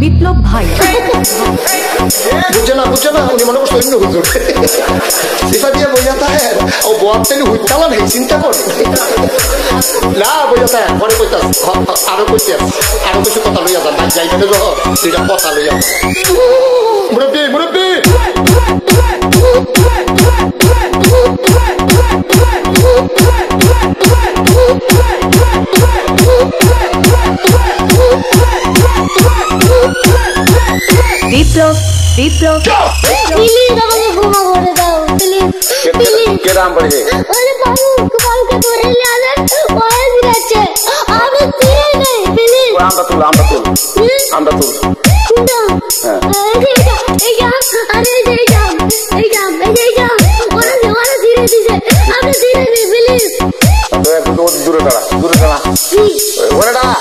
বিপ্লব ভাই বুঝছে না উনি মনে করছে অন্য হুজুর সিফা দিয়ে বইয়া থাকে ও বয়ার তেলে হুইতালা নেই চিন্তা কর না বইয়া থাকে পরে কইতাস আরো কইতে আরো কিছু কথা লইয়া যান ভাই যাইবে না দুইটা কথা লইয়া মুরব্বী বিপ্লব প্লিজ আমাকে ক্ষমা করে দাও প্লিজ কে নাম বলে ওরে বাবুকে ধরে নিয়ে আসেন ওরে দিচ্ছে আমি দিয়ে নেই প্লিজ আমরা তুল এই যা ওরা ধীরে দিছে আমি ধীরে নেই প্লিজ দূরে দাঁড়া ওরে দাঁড়া